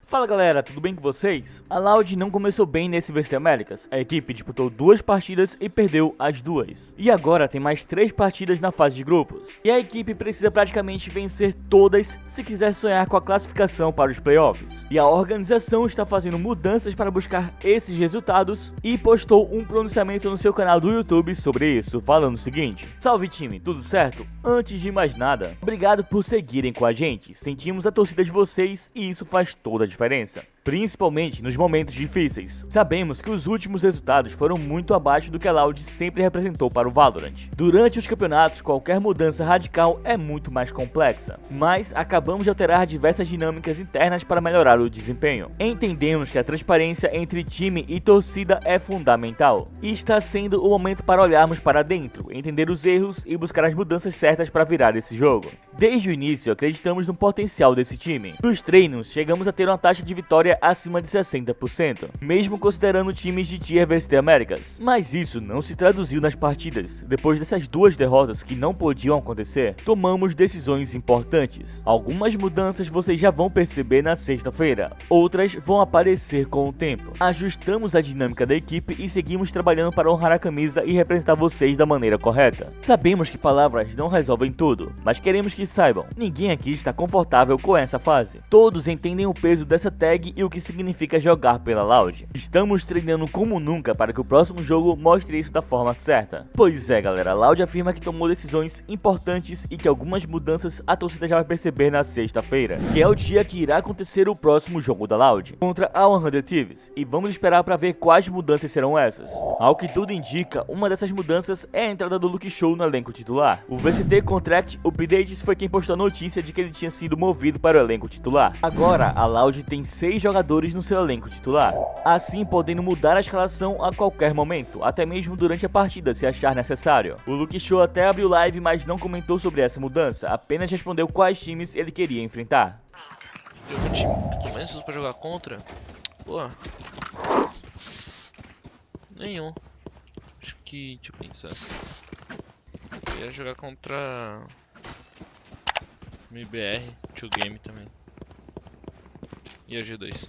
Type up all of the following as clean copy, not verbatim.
Fala galera, tudo bem com vocês? A Loud não começou bem nesse VC Américas. A equipe disputou 2 partidas e perdeu as 2. E agora tem mais 3 partidas na fase de grupos. E a equipe precisa praticamente vencer todas se quiser sonhar com a classificação para os playoffs. E a organização está fazendo mudanças para buscar esses resultados e postou um pronunciamento no seu canal do YouTube sobre isso, falando o seguinte: salve time, tudo certo? Antes de mais nada, obrigado por seguirem com a gente. Sentimos a torcida de vocês e isso faz toda a diferença, principalmente nos momentos difíceis. Sabemos que os últimos resultados foram muito abaixo do que a Loud sempre representou para o Valorant. Durante os campeonatos, qualquer mudança radical é muito mais complexa, mas acabamos de alterar diversas dinâmicas internas para melhorar o desempenho. Entendemos que a transparência entre time e torcida é fundamental, e está sendo o momento para olharmos para dentro, entender os erros e buscar as mudanças certas para virar esse jogo. Desde o início, acreditamos no potencial desse time. Nos treinos, chegamos a ter uma taxa de vitória acima de 60%, mesmo considerando times de Tier VC Américas. Mas isso não se traduziu nas partidas. Depois dessas 2 derrotas que não podiam acontecer, tomamos decisões importantes. Algumas mudanças vocês já vão perceber na sexta-feira, outras vão aparecer com o tempo. Ajustamos a dinâmica da equipe e seguimos trabalhando para honrar a camisa e representar vocês da maneira correta. Sabemos que palavras não resolvem tudo, mas queremos que saibam, ninguém aqui está confortável com essa fase. Todos entendem o peso dessa tag e o que significa jogar pela Loud. Estamos treinando como nunca para que o próximo jogo mostre isso da forma certa. Pois é galera, a Loud afirma que tomou decisões importantes e que algumas mudanças a torcida já vai perceber na sexta-feira, que é o dia que irá acontecer o próximo jogo da Loud, contra a 100 Thieves, e vamos esperar para ver quais mudanças serão essas. Ao que tudo indica, uma dessas mudanças é a entrada do LUKXO no elenco titular. O VCT Contract Updates foi quem postou a notícia de que ele tinha sido movido para o elenco titular. Agora, a Loud tem 6 jogadores no seu elenco titular, assim podendo mudar a escalação a qualquer momento, até mesmo durante a partida, se achar necessário. O LUKXO até abriu live, mas não comentou sobre essa mudança, apenas respondeu quais times ele queria enfrentar. Jogar time que tu menos pra jogar contra? Pô. Nenhum. Acho que, deixa eu pensar. Eu ia jogar contra MBR, 2Game também. E a G2.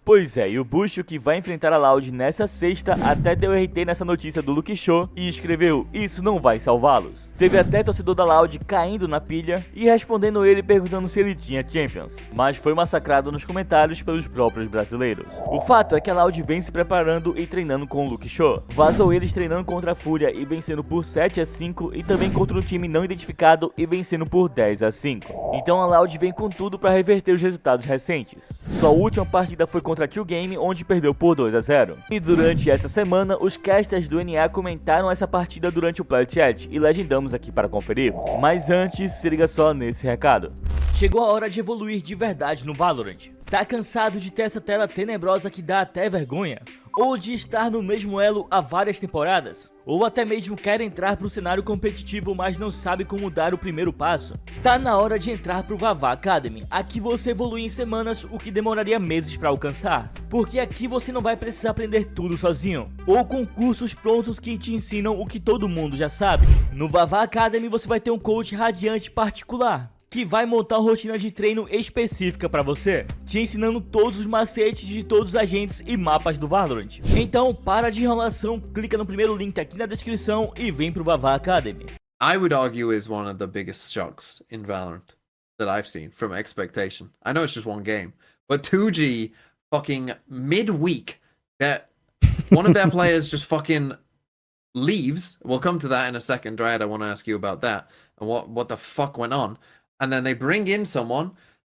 Pois é, e o Bucho que vai enfrentar a Loud nessa sexta até deu RT nessa notícia do LUKXO e escreveu: isso não vai salvá-los. Teve até torcedor da Loud caindo na pilha e respondendo ele perguntando se ele tinha Champions, mas foi massacrado nos comentários pelos próprios brasileiros. O fato é que a Loud vem se preparando e treinando com o LUKXO. Vazou eles treinando contra a Fúria e vencendo por 7-5 e também contra um time não identificado e vencendo por 10-5. Então a Loud vem com tudo para reverter os resultados recentes. Sua última partida foi contra a 2Game, onde perdeu por 2-0. E durante essa semana, os casters do NA comentaram essa partida durante o Play Chat e legendamos aqui para conferir. Mas antes, se liga só nesse recado. Chegou a hora de evoluir de verdade no Valorant. Tá cansado de ter essa tela tenebrosa que dá até vergonha? Ou de estar no mesmo elo há várias temporadas? Ou até mesmo quer entrar pro cenário competitivo, mas não sabe como dar o primeiro passo? Tá na hora de entrar pro Vavá Academy. Aqui você evolui em semanas o que demoraria meses para alcançar. Porque aqui você não vai precisar aprender tudo sozinho, ou com cursos prontos que te ensinam o que todo mundo já sabe. No Vavá Academy você vai ter um coach radiante particular, que vai montar uma rotina de treino específica para você, te ensinando todos os macetes de todos os agentes e mapas do Valorant. Então, para de enrolação, clica no primeiro link aqui na descrição e vem pro Vavá Academy. I would argue is one of the biggest shocks in Valorant that I've seen from expectation. I know it's just one game, but 2G fucking midweek, that one of their players just fucking leaves. We'll come to that in a second, right? I want to ask you about that and what the fuck went on. And then they bring in someone,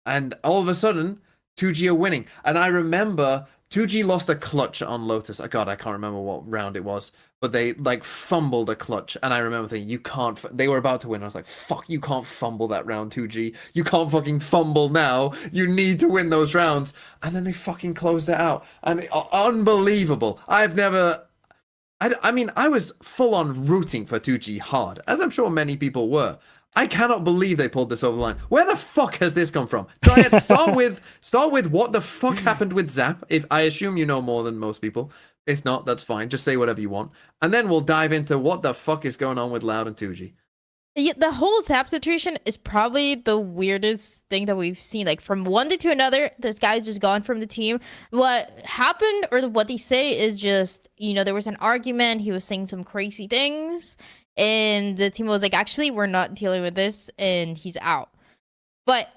and all of a sudden, 2G are winning. And I remember 2G lost a clutch on Lotus. God, I can't remember what round it was, but they like fumbled a clutch. And I remember thinking, you can't. They were about to win. I was like, fuck, you can't fumble that round, 2G. You can't fucking fumble now. You need to win those rounds. And then they fucking closed it out. And unbelievable. I've never. I mean, I was full on rooting for 2G hard, as I'm sure many people were. I cannot believe they pulled this over the line. Where the fuck has this come from? Start with what the fuck happened with Zap. If I assume you know more than most people. If not, that's fine. Just say whatever you want. And then we'll dive into what the fuck is going on with Loud and 2G. Yeah, the whole SAP situation is probably the weirdest thing that we've seen. Like from one day to another, this guy's just gone from the team. What happened, or what they say, is just, you know, there was an argument. He was saying some crazy things, and the team was like, actually, we're not dealing with this, and he's out. But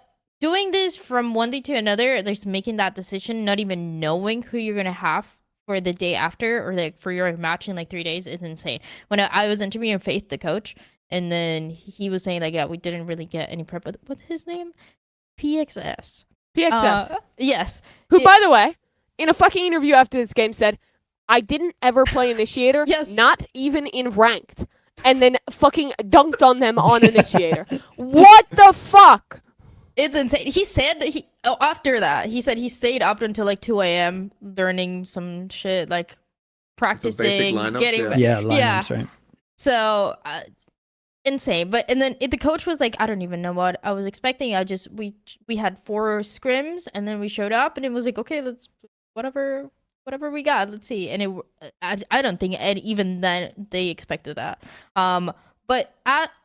doing this from one day to another, there's making that decision, not even knowing who you're gonna have for the day after, or like for your match in like 3 days, is insane. When I was interviewing Faith, the coach. And then he was saying like, yeah, we didn't really get any prep. What's his name? PXS. PXS. Yes. Who, by the way, in a fucking interview after this game said, I didn't ever play Initiator, Yes. not even in Ranked. And then fucking dunked on them on Initiator. What the fuck? It's insane. He said after that, he said he stayed up until like 2 a.m. learning some shit, like practicing, lineups, getting yeah. Yeah, lineups, right? So insane. But and then the coach was like, I don't even know what I was expecting. We had 4 scrims, and then we showed up, and it was like, okay, let's whatever we got, let's see. And I don't think even then they expected that. But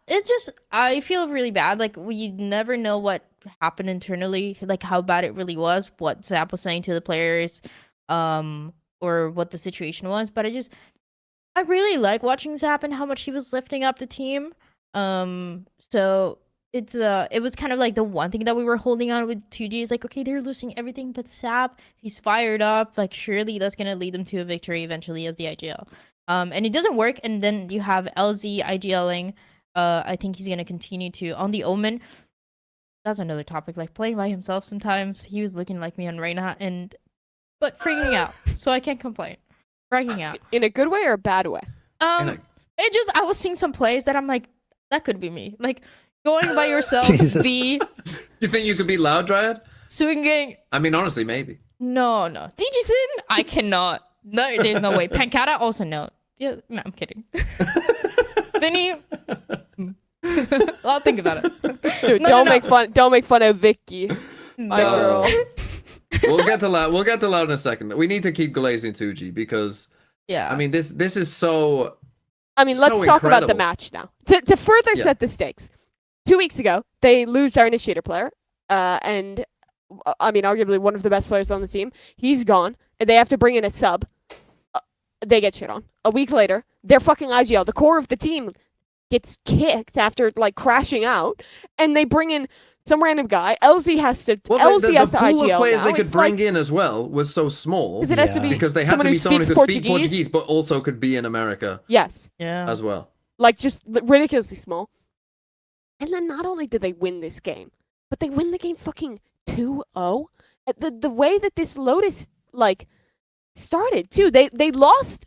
it's just, I feel really bad. Like, we never know what happened internally, like how bad it really was, what Zap was saying to the players, or what the situation was. But I really like watching Zap and how much he was lifting up the team. So it was kind of like the one thing that we were holding on with 2G is like, okay, they're losing everything but Zap. He's fired up. Like, surely that's gonna lead them to a victory eventually as the IGL. And it doesn't work. And then you have LZ IGLing. I think he's gonna continue to on the Omen. That's another topic. Like, playing by himself sometimes. He was looking like me on Reyna, but freaking out. So I can't complain. Freaking out. In a good way or a bad way? I was seeing some plays that I'm like, that could be me. Like, going by yourself, Jesus. be You think you could be Loud Dryad? swinging. I mean, honestly, maybe. No. DJsin, I cannot. No, there's no way. Pancata, also no. Yeah, no, I'm kidding. Vinny, I'll think about it. Dude, No, don't no. make fun of Vicky. My No. girl. We'll get to Loud. We'll get to Loud in a second. We need to keep glazing 2G because Yeah. I mean this is so. I mean, let's So talk about the incredible. match now. To further Yeah. set the stakes, 2 weeks ago, they lose their Initiator player, and I mean, arguably one of the best players on the team. He's gone, and they have to bring in a sub. They get shit on. A week later, their fucking IGL, the core of the team, gets kicked after like crashing out, and they bring in some random guy. LZ has to. Well, LZ the has to pool IGL of players now. they could It's bring like, in as well was so small because it has to Yeah. be because they had someone to be who someone who speaks could speak Portuguese, but also could be in America Yes. Yeah. as well. Like, just ridiculously small. And then not only did they win this game, but they win the game fucking 2-0. The way that this Lotus, like, started, too. They lost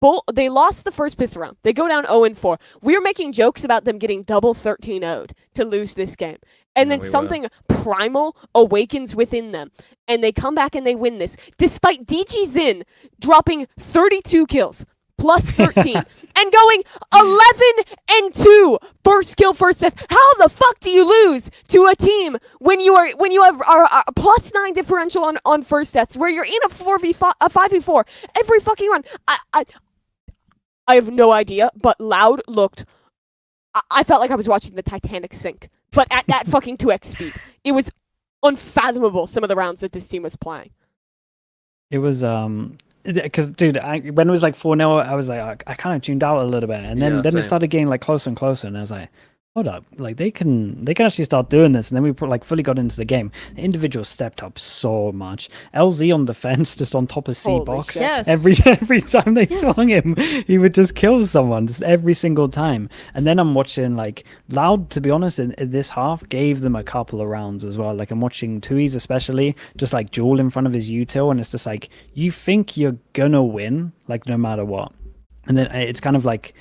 the first pistol round. They go down 0-4. We were making jokes about them getting double 13-0'd to lose this game. And Yeah, then we were. something primal awakens within them. And they come back and they win this. Despite DG Zin dropping 32 kills. Plus 13 and going 11-2 first kill first death. How the fuck do you lose to a team when you have a plus 9 differential on first deaths where you're in a 5v4 every fucking run? I have no idea, but Loud looked. I felt like I was watching the Titanic sink, but at that fucking 2x speed. It was unfathomable some of the rounds that this team was playing. It was because dude, when it was like 4-0, I was like, I kind of tuned out a little bit, and then Yeah, it same. started getting like closer and closer, and I was like, hold up, like they can actually start doing this, and then we fully got into the game. The individual stepped up so much. LZ on defense, just on top of C Holy box. shit. Yes. Every time they Yes. swung him, he would just kill someone just every single time. And then I'm watching like Loud, to be honest, in this half gave them a couple of rounds as well. Like I'm watching Tui's especially, just like duel in front of his util, and it's just like you think you're gonna win, like no matter what. And then it's kind of like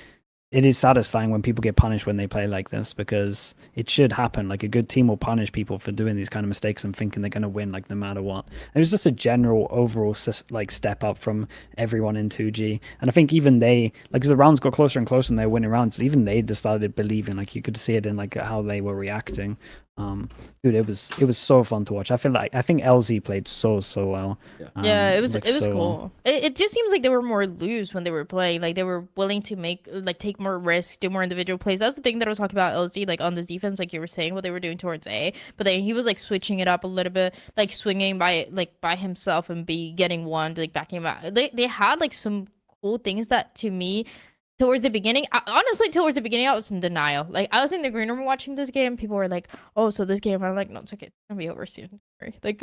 it is satisfying when people get punished when they play like this, because it should happen. Like a good team will punish people for doing these kind of mistakes and thinking they're going to win, like no matter what. It was just a general overall like step up from everyone in 2G. And I think even they, like as the rounds got closer and closer and they were winning rounds, even they just started believing. Like you could see it in like how they were reacting. Dude, it was so fun to watch. I think LZ played so well. Yeah, it was like, it was so well. cool. It just seems like they were more loose when they were playing. Like they were willing to take more risks, do more individual plays. That's the thing that I was talking about LZ, like on the defense, like you were saying, what they were doing towards A. But then he was like switching it up a little bit, like swinging by himself and B getting one, like backing him out. They had like some cool things that to me. Towards the beginning, honestly, towards the beginning, I was in denial. Like, I was in the green room watching this game. People were like, "Oh, so this game?" I'm like, "No, it's okay. It's gonna be over soon. Don't worry." Like,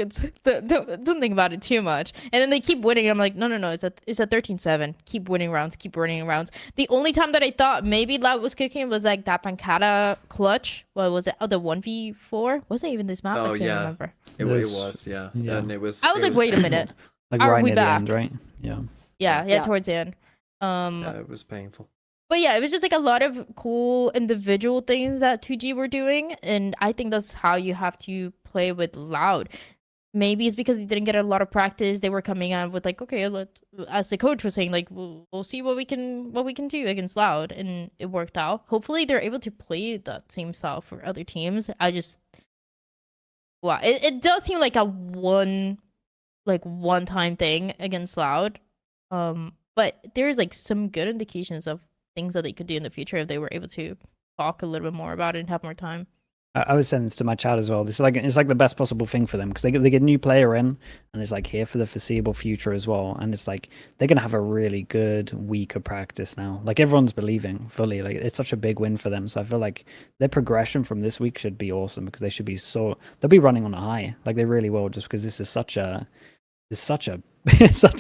don't think about it too much. And then they keep winning. I'm like, "No. It's at 13-7. Keep winning rounds. Keep winning rounds." The only time that I thought maybe Loud was cooking was like that Pancata clutch. What was it? Oh, the 1v4. Wasn't even this map. I can't remember. It There's- was, yeah. yeah. And it was. I was like, "Wait a minute." Like Are right we near back? the end, right? Yeah. Yeah, towards the end. Yeah, it was painful. But yeah, it was just like a lot of cool individual things that 2G were doing, and I think that's how you have to play with Loud. Maybe it's because he didn't get a lot of practice. They were coming out with like, okay, as the coach was saying, like we'll see what we can do against Loud, and it worked out. Hopefully, they're able to play that same style for other teams. Wow, it does seem like a one-time thing against Loud, but there's like some good indications of things that they could do in the future if they were able to talk a little bit more about it and have more time. I was saying this to my chat as well. It's like the best possible thing for them because they get a new player in and it's like here for the foreseeable future as well. And it's like they're gonna have a really good week of practice now. Like everyone's believing fully. Like it's such a big win for them. So I feel like their progression from this week should be awesome because they'll be running on a high. Like they really will, just because this is such a such a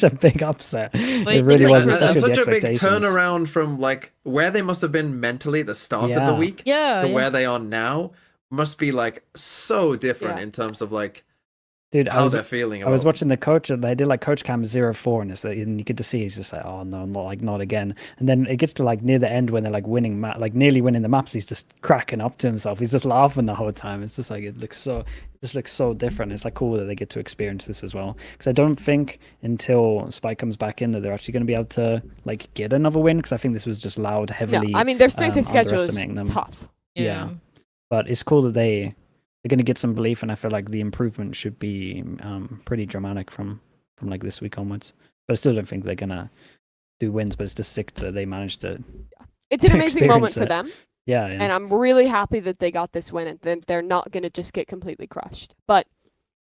big upset. It really was, And especially with such the a big expectations. turnaround from like where they must have been mentally at the start of the week Yeah, to where they are now must be like so different Yeah. in terms of like Dude, how they're feeling. I was about- watching the coach, and they did like coach cam 0-4, and you get to see he's just like, oh no, not again. And then it gets to like near the end when they're like winning, nearly winning the maps. He's just cracking up to himself. He's just laughing the whole time. It's just like it looks so different. It's like cool that they get to experience this as well. Because I don't think until Spike comes back in that they're actually going to be able to like get another win. Because I think this was just Loud heavily. No, I mean their strength of schedule is underestimating them. tough. Yeah. But it's cool that they're going to get some belief, and I feel like the improvement should be pretty dramatic from like this week onwards. But I still don't think they're going to do wins, but it's just sick that they managed to. It's an To amazing moment experience for it. them, Yeah. and I'm really happy that they got this win, and then they're not going to just get completely crushed. But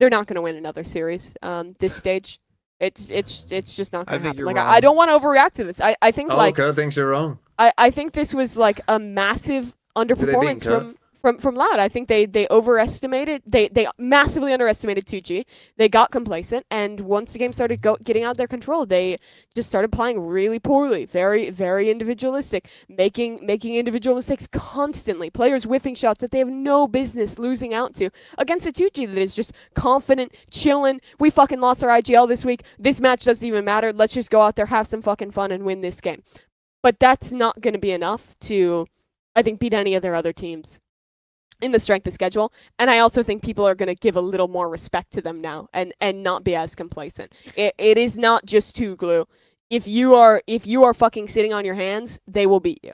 they're not going to win another series. This stage, it's just not I going to think happen. you're Like wrong. I don't want to overreact to this. I think like Kurt thinks you're wrong. I think this was like a massive underperformance Kurt? from Loud. I think they overestimated, they massively underestimated 2G. They got complacent, and once the game started getting out of their control, they just started playing really poorly, very very individualistic, making individual mistakes constantly. Players whiffing shots that they have no business losing out to against a 2G that is just confident, chilling. We fucking lost our IGL this week. This match doesn't even matter. Let's just go out there, have some fucking fun, and win this game. But that's not going to be enough to, I think, beat any of their other teams in the strength of schedule. And I also think people are going to give a little more respect to them now and not be as complacent. It is not just 2 glue. If you are fucking sitting on your hands, they will beat you.